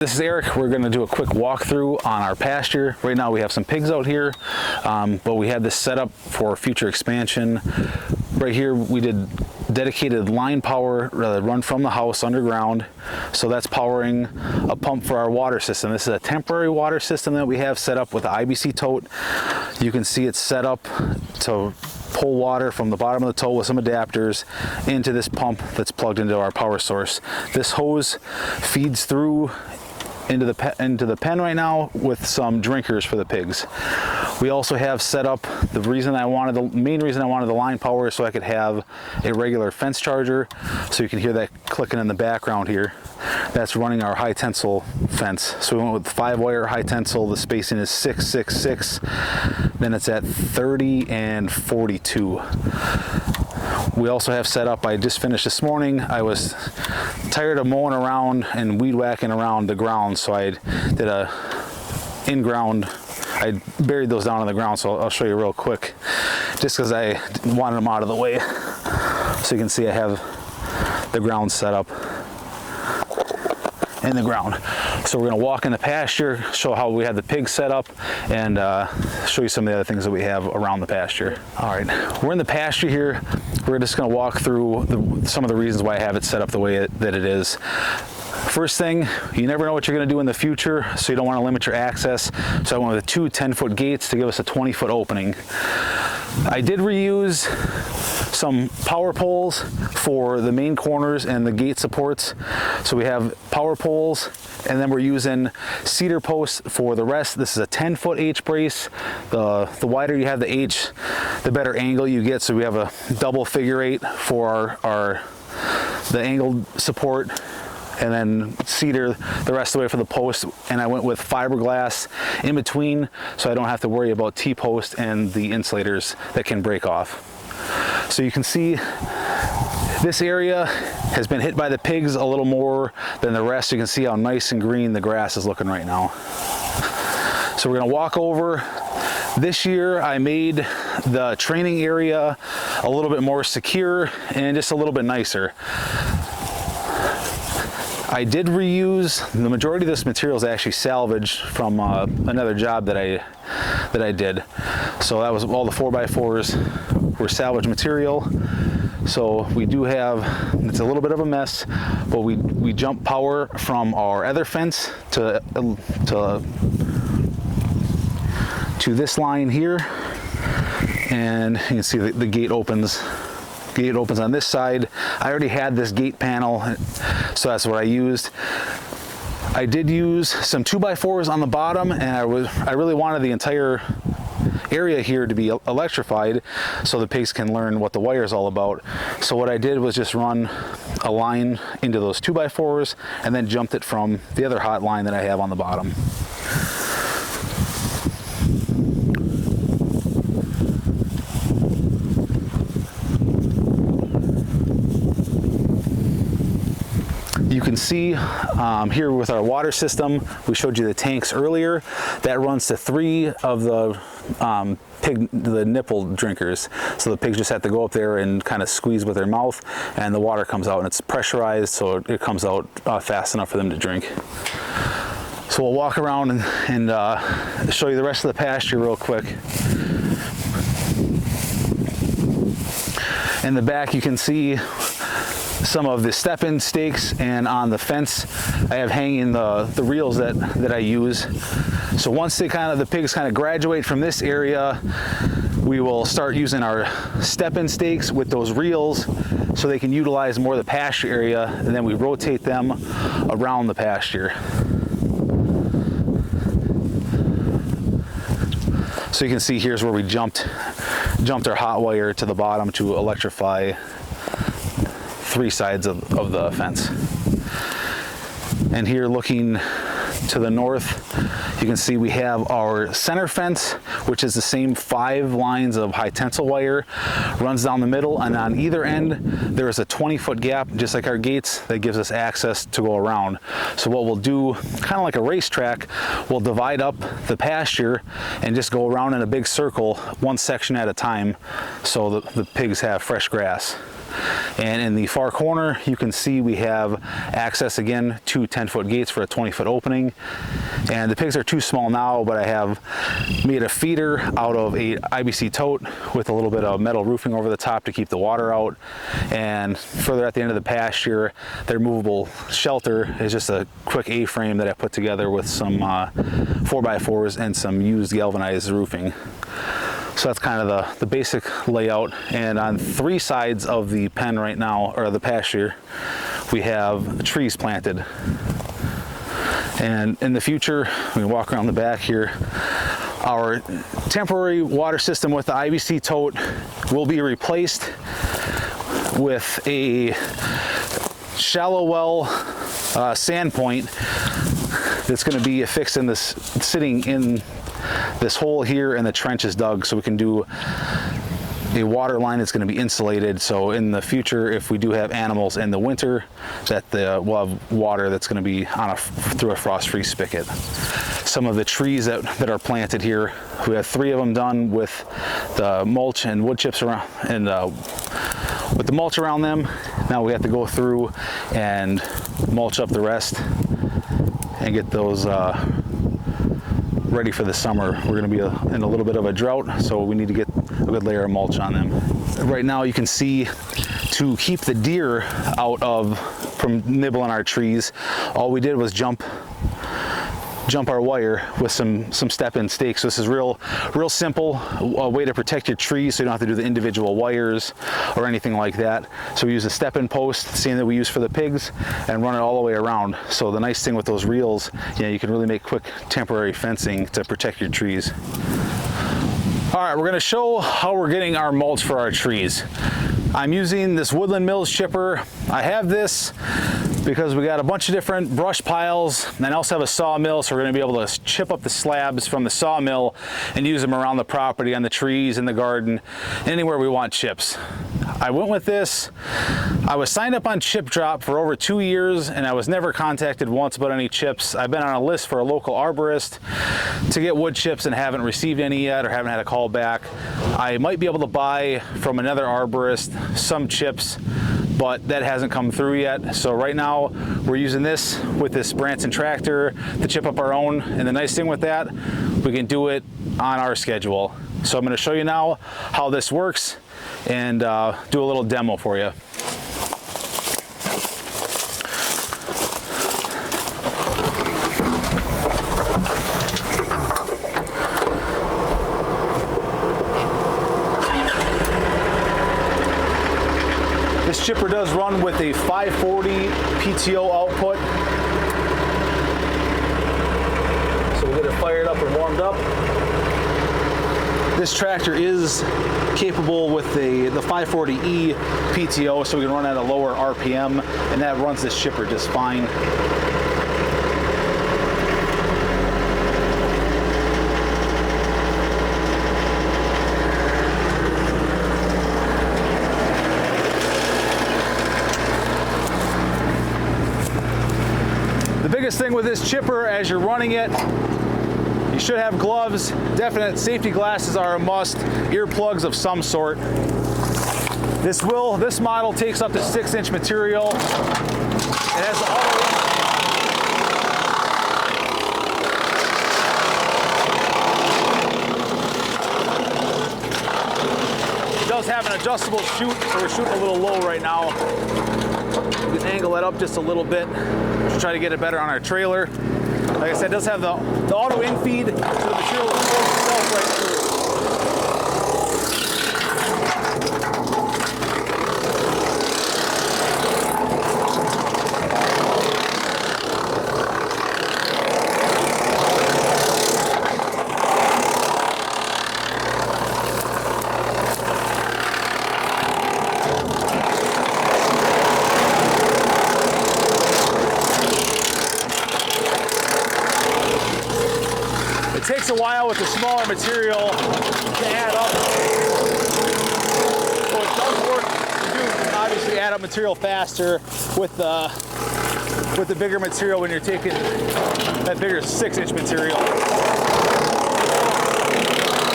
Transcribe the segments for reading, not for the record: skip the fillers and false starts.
This is Eric. We're going to do a quick walkthrough on our pasture. Right now we have some pigs out here, but we had this set up for future expansion. Right here we did dedicated line power that run from the house underground. So that's powering a pump for our water system. This is a temporary water system that we have set up with the IBC tote. You can see it's set up to pull water from the bottom of the tote with some adapters into this pump that's plugged into our power source. This hose feeds through into the pen right now with some drinkers for the pigs. We also have set up the main reason I wanted the line power is so I could have a regular fence charger, so you can hear that clicking in the background here. That's running our high tensile fence. So we went with 5-wire high tensile. The spacing is 666. Then it's at 30 and 42. We also have set up, I just finished this morning, I was tired of mowing around and weed whacking around the ground, so I did a in-ground, I buried those down on the ground, so I'll show you real quick, just because I wanted them out of the way. So you can see I have the ground set up in the ground. So we're going to walk in the pasture, show how we have the pigs set up, and show you some of the other things that we have around the pasture. All right, we're in the pasture here. We're just going to walk through some of the reasons why I have it set up the way that it is. First thing, you never know what you're going to do in the future, so you don't want to limit your access. So I went with 2 10-foot gates to give us a 20-foot opening. I did reuse some power poles for the main corners and the gate supports. So we have power poles, and then we're using cedar posts for the rest. This is a 10-foot H brace. The wider you have the H, the better angle you get. So we have a double figure 8 for the angled support, and then cedar the rest of the way for the post. And I went with fiberglass in between, so I don't have to worry about T-post and the insulators that can break off. So you can see this area has been hit by the pigs a little more than the rest. You can see how nice and green the grass is looking right now. So we're going to walk over. This year I made the training area a little bit more secure and just a little bit nicer. I did reuse the majority of this material is actually salvaged from another job that I did. So that was all the 4x4s were salvage material. So we do have, it's a little bit of a mess, but we jump power from our other fence to this line here, and you can see the gate opens. Gate opens on this side. I already had this gate panel, so that's what I used. I did use some 2x4s on the bottom, and I really wanted the entire area here to be electrified so the pigs can learn what the wire is all about. So what I did was just run a line into those 2x4s and then jumped it from the other hot line that I have on the bottom. You can see here with our water system, we showed you the tanks earlier, that runs to 3 of the nipple drinkers. So the pigs just have to go up there and kind of squeeze with their mouth, and the water comes out, and it's pressurized, so it comes out fast enough for them to drink. So we'll walk around and show you the rest of the pasture real quick. In the back you can see some of the step-in stakes, and on the fence I have hanging the reels that I use. So once the pigs kind of graduate from this area, we will start using our step-in stakes with those reels so they can utilize more of the pasture area, and then we rotate them around the pasture. So you can see here's where we jumped our hot wire to the bottom to electrify 3 sides of the fence. And here looking to the north, you can see we have our center fence, which is the same 5 lines of high tensile wire, runs down the middle, and on either end there is a 20-foot gap, just like our gates, that gives us access to go around. So what we'll do, kind of like a racetrack, we'll divide up the pasture and just go around in a big circle, one section at a time, so the pigs have fresh grass. And in the far corner, you can see we have access again to 10-foot gates for a 20-foot opening. And the pigs are too small now, but I have made a feeder out of a IBC tote with a little bit of metal roofing over the top to keep the water out. And further at the end of the pasture, their movable shelter is just a quick A-frame that I put together with some 4x4s and some used galvanized roofing. So that's kind of the basic layout. And on 3 sides of the pen right now, or the pasture, we have trees planted. And in the future, we walk around the back here, our temporary water system with the IBC tote will be replaced with a shallow well sand point that's going to be affixed in this, sitting in this hole here, and the trench is dug, so we can do a water line that's going to be insulated. So in the future, if we do have animals in the winter, that we'll have water that's going to be on through a frost-free spigot. Some of the trees that are planted here, we have 3 of them done with the mulch and wood chips around, and with the mulch around them. Now we have to go through and mulch up the rest and get those ready for the summer. We're going to be in a little bit of a drought, so we need to get a good layer of mulch on them. Right now you can see, to keep the deer from nibbling our trees, all we did was jump our wire with some step-in stakes. So this is real simple, a way to protect your trees, so you don't have to do the individual wires or anything like that. So we use a step-in post, same that we use for the pigs, and run it all the way around. So the nice thing with those reels, you can really make quick temporary fencing to protect your trees. All right, we're going to show how we're getting our mulch for our trees. I'm using this Woodland Mills chipper. I have this because we got a bunch of different brush piles, and I also have a sawmill, so we're going to be able to chip up the slabs from the sawmill and use them around the property, on the trees, in the garden, anywhere we want chips. I went with this. I was signed up on Chip Drop for over 2 years, and I was never contacted once about any chips. I've been on a list for a local arborist to get wood chips and haven't received any yet, or haven't had a call back. I might be able to buy from another arborist some chips, but that hasn't come through yet. So right now we're using this with this Branson tractor to chip up our own. And the nice thing with that, we can do it on our schedule. So I'm going to show you now how this works and do a little demo for you. This chipper does run with a 540 PTO output. So we'll get it fired up and warmed up. This tractor is capable with the 540E PTO, so we can run at a lower RPM, and that runs this chipper just fine. The biggest thing with this chipper, as you're running it, you should have gloves. Definite safety glasses are a must. Earplugs of some sort. This model takes up to 6-inch material. It has the It does have an adjustable chute, so we're shooting a little low right now. We can angle it up just a little bit to try to get it better on our trailer. Like I said, it does have the auto infeed, so the material will fold itself right through. It takes a while with the smaller material to add up. So it does work. You do obviously add up material faster with the bigger material when you're taking that bigger 6-inch material. Put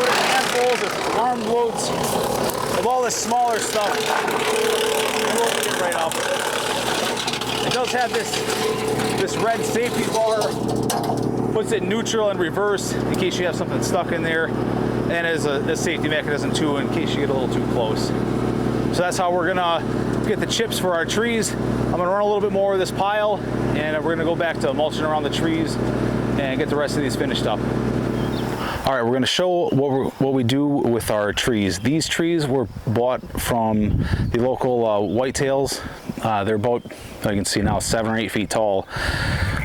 in handfuls of arm loads of all this smaller stuff. We'll open it right up. It does have this red safety bar, puts it neutral and reverse in case you have something stuck in there, and as a safety mechanism too in case you get a little too close. So that's how we're gonna get the chips for our trees. I'm gonna run a little bit more of this pile, and we're gonna go back to mulching around the trees and get the rest of these finished up. All right, we're gonna show what we do with our trees. These trees were bought from the local whitetails. They're about, you can see now, 7 or 8 feet tall.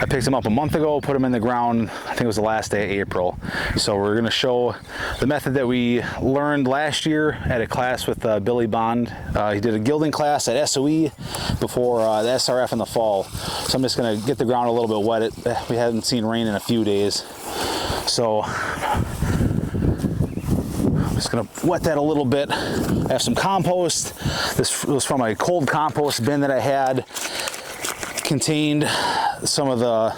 I picked them up a month ago, put them in the ground, I think it was the last day of April. So we're gonna show the method that we learned last year at a class with Billy Bond. He did a gilding class at SOE before the SRF in the fall. So I'm just gonna get the ground a little bit wet. We haven't seen rain in a few days. So I'm just gonna wet that a little bit. I have some compost. This was from a cold compost bin that I had. Contained some of the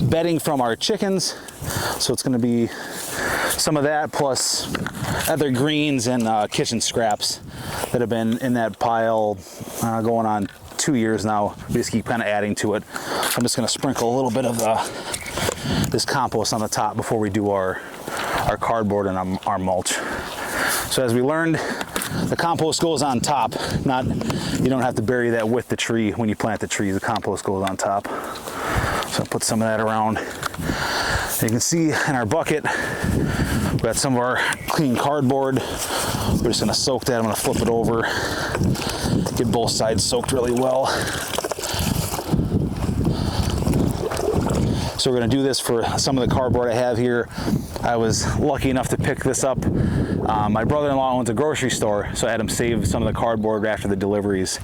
bedding from our chickens. So it's gonna be some of that plus other greens and kitchen scraps that have been in that pile going on 2 years now. We just keep kind of adding to it. I'm just gonna sprinkle a little bit of this compost on the top before we do our cardboard and our mulch. So as we learned, the compost goes on top. You don't have to bury that with the tree when you plant the tree. The compost goes on top. So I'll put some of that around. You can see in our bucket, we got some of our clean cardboard. We're just gonna soak that. I'm gonna flip it over, get both sides soaked really well. So we're gonna do this for some of the cardboard I have here. I was lucky enough to pick this up. My brother-in-law owns a grocery store, so I had him save some of the cardboard after the deliveries.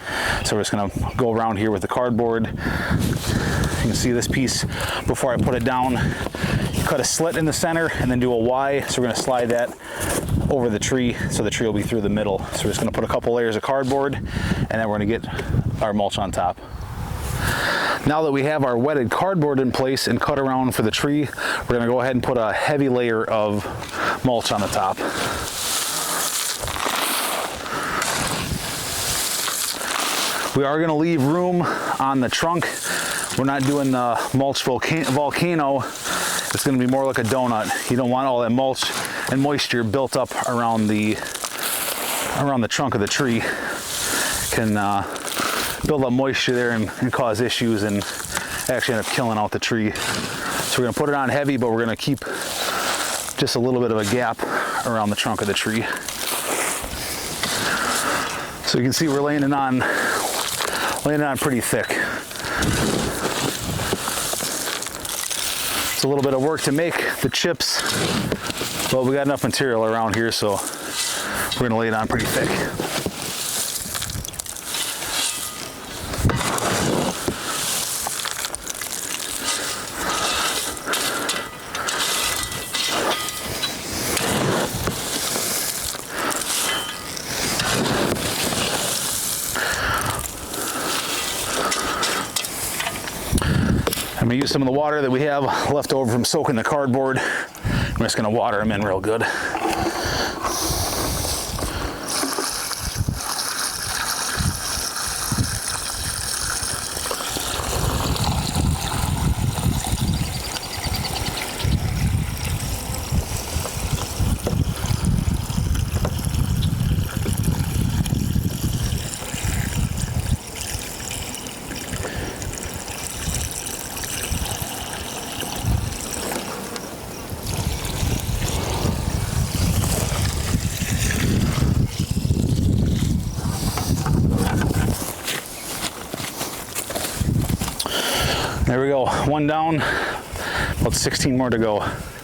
So we're just gonna go around here with the cardboard. You can see this piece before I put it down. You cut a slit in the center and then do a Y. So we're gonna slide that over the tree so the tree will be through the middle. So we're just gonna put a couple layers of cardboard and then we're gonna get our mulch on top. Now that we have our wetted cardboard in place and cut around for the tree, we're gonna go ahead and put a heavy layer of mulch on the top. We are gonna leave room on the trunk. We're not doing the mulch volcano. It's gonna be more like a donut. You don't want all that mulch and moisture built up around the trunk of the tree. Can build up moisture there and cause issues and actually end up killing out the tree. So we're gonna put it on heavy, but we're gonna keep just a little bit of a gap around the trunk of the tree. So you can see we're laying it on pretty thick. It's a little bit of work to make the chips, but we got enough material around here, so we're gonna lay it on pretty thick. I'm gonna use some of the water that we have left over from soaking the cardboard. I'm just gonna water them in real good. There we go, one down, about 16 more to go.